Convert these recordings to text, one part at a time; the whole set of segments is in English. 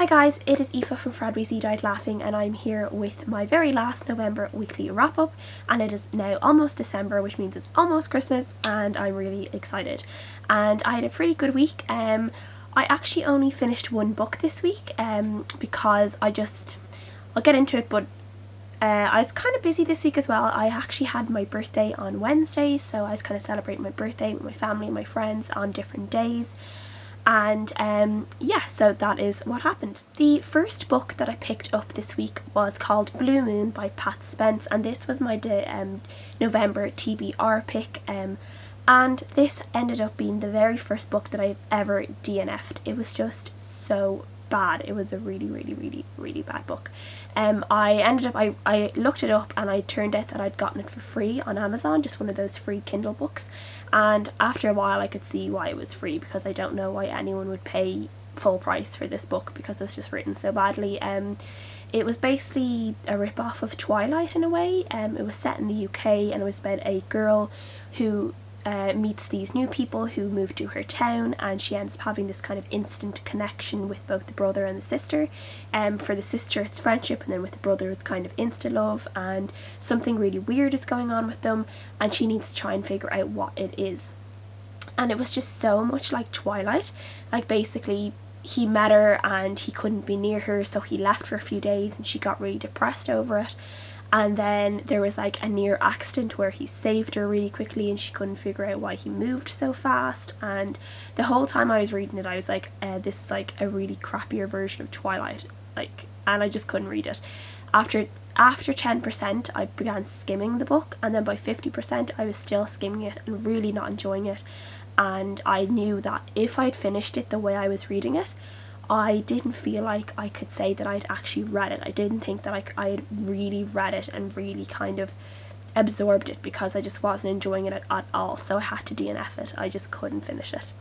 Hi guys, it is Aoife from Fradweezy Died Laughing, and I'm here with my very last November weekly wrap up, and it is now almost December, which means it's almost Christmas, and I'm really excited. And I had a pretty good week. I actually only finished one book this week because I'll get into it, but I was kind of busy this week as well. I actually had my birthday on Wednesday, so I was kind of celebrating my birthday with my family and my friends on different days. And yeah, so that is what happened. The first book that I picked up this week was called Blue Moon by Spence, and this was my November TBR pick, and this ended up being the very first book that I've ever DNF'd. It was just so bad. It was a really bad book. I looked it up, and I turned out that I'd gotten it for free on Amazon, just one of those free Kindle books, and after a while I could see why it was free, because I don't know why anyone would pay full price for this book, because it was just written so badly. It was basically a rip-off of Twilight in a way. It was set in the UK, and it was about a girl who meets these new people who move to her town, and she ends up having this kind of instant connection with both the brother and the sister. For the sister it's friendship, and then with the brother it's kind of insta love, and something really weird is going on with them, and she needs to try and figure out what it is. And it was just so much like Twilight. Like, basically he met her and he couldn't be near her, so he left for a few days, and she got really depressed over it. And then there was like a near accident where he saved her really quickly, and she couldn't figure out why he moved so fast. And the whole time I was reading it, I was like, this is like a really crappier version of Twilight, and I just couldn't read it. After 10% I began skimming the book, and then by 50% I was still skimming it and really not enjoying it. And I knew that if I'd finished it the way I was reading it, I didn't feel like I could say that I'd actually read it. I didn't think that I had really read it and really kind of absorbed it, because I just wasn't enjoying it at all. So I had to DNF it. I just couldn't finish it.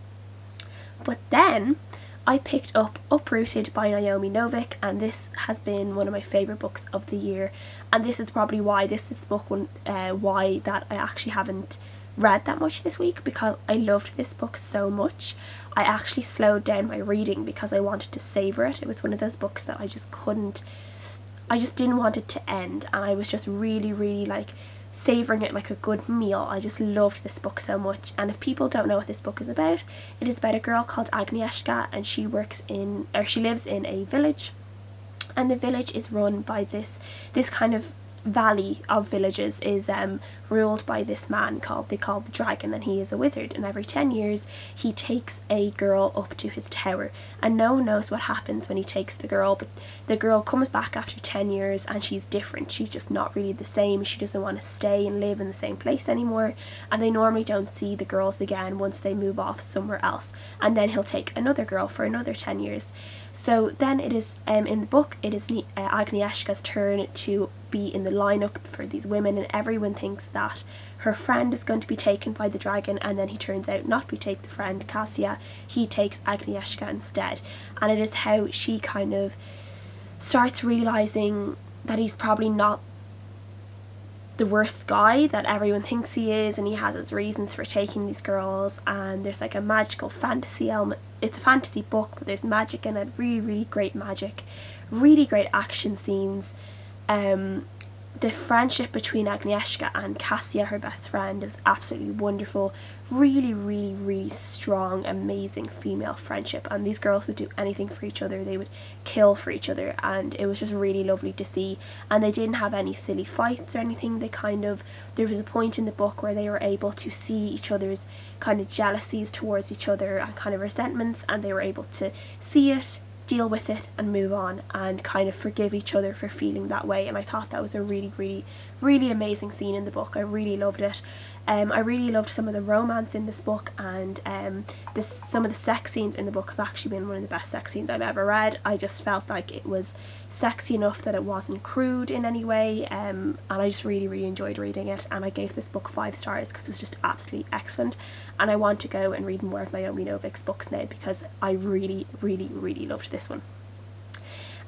But then I picked up Uprooted by Naomi Novik, and this has been one of my favourite books of the year. And this is probably why this is the book why that I actually haven't read that much this week, because I loved this book so much. I actually slowed down my reading because I wanted to savour it. It was one of those books that I just didn't want it to end, and I was just really like savouring it like a good meal. I just loved this book so much. And if people don't know what this book is about, it is about a girl called Agnieszka, and she lives in a village, and the village is run by this kind of valley of villages is ruled by this man they call the Dragon, and he is a wizard, and every 10 years he takes a girl up to his tower, and no one knows what happens when he takes the girl, but the girl comes back after 10 years and she's different. She's just not really the same. She doesn't want to stay and live in the same place anymore, and they normally don't see the girls again once they move off somewhere else, and then he'll take another girl for another 10 years. So then it is, in the book, it is Agnieszka's turn to be in the lineup for these women, and everyone thinks that her friend is going to be taken by the dragon, and then he turns out not to take the friend Kasia. He takes Agnieszka instead, and it is how she kind of starts realising that he's probably not the worst guy that everyone thinks he is, and he has his reasons for taking these girls. And there's like a magical fantasy element. It's a fantasy book, but there's magic in it, really great magic, really great action scenes. The friendship between Agnieszka and Kasia, her best friend, is absolutely wonderful. Really strong, amazing female friendship, and these girls would do anything for each other. They would kill for each other, and it was just really lovely to see. And they didn't have any silly fights or anything. There was a point in the book where they were able to see each other's kind of jealousies towards each other and kind of resentments, and they were able to see it, deal with it, and move on, and kind of forgive each other for feeling that way. And I thought that was a really amazing scene in the book. I really loved it. I really loved some of the romance in this book, and some of the sex scenes in the book have actually been one of the best sex scenes I've ever read. I just felt like it was sexy enough that it wasn't crude in any way, and I just really enjoyed reading it. And I gave this book 5 stars because it was just absolutely excellent, and I want to go and read more of Naomi Novik's books now, because I really loved this one.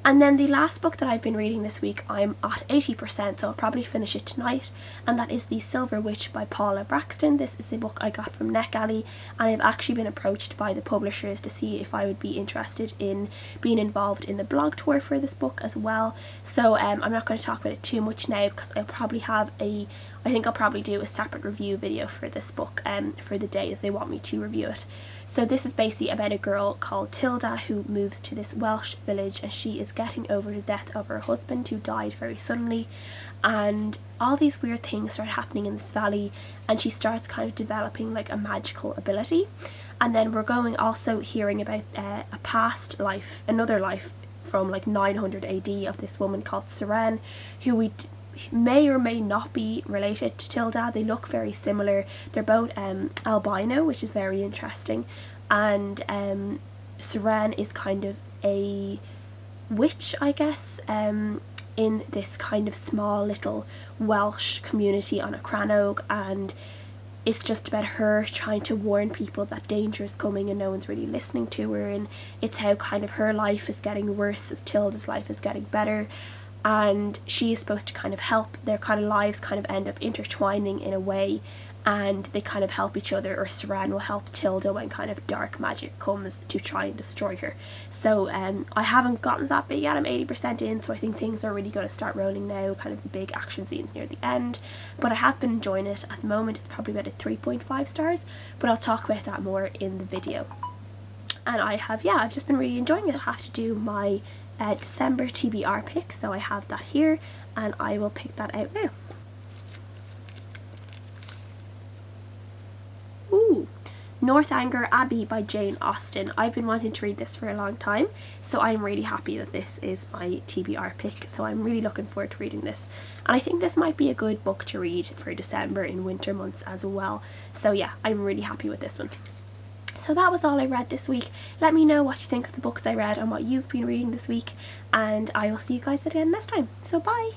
And then the last book that I've been reading this week, I'm at 80%, so I'll probably finish it tonight, and that is The Silver Witch by Paula Brackston. This is a book I got from NetGalley, and I've actually been approached by the publishers to see if I would be interested in being involved in the blog tour for this book as well. So I'm not going to talk about it too much now, because I think I'll probably do a separate review video for this book for the day that they want me to review it. So this is basically about a girl called Tilda who moves to this Welsh village, and she is getting over the death of her husband who died very suddenly, and all these weird things start happening in this valley, and she starts kind of developing like a magical ability. And then we're going also hearing about a past life, another life from like 900 AD of this woman called Siren, who we may or may not be related to Tilda. They look very similar. They're both albino, which is very interesting, and Siren is kind of a witch, I guess, in this kind of small little Welsh community on a crannog, and it's just about her trying to warn people that danger is coming and no one's really listening to her, and it's how kind of her life is getting worse as Tilda's life is getting better, and she is supposed to kind of help. Their kind of lives kind of end up intertwining in a way, and they kind of help each other, or Siren will help Tilda when kind of dark magic comes to try and destroy her. So I haven't gotten that bit yet. I'm 80% in, so I think things are really going to start rolling now, kind of the big action scenes near the end, but I have been enjoying it. At the moment it's probably about a 3.5 stars, but I'll talk about that more in the video. And I've just been really enjoying it. I have to do my December TBR pick, so I have that here and I will pick that out now. Ooh, Northanger Abbey by Jane Austen. I've been wanting to read this for a long time, so I'm really happy that this is my TBR pick, so I'm really looking forward to reading this, and I think this might be a good book to read for December in winter months as well. So yeah, I'm really happy with this one. So that was all I read this week. Let me know what you think of the books I read and what you've been reading this week, and I will see you guys again next time. So bye!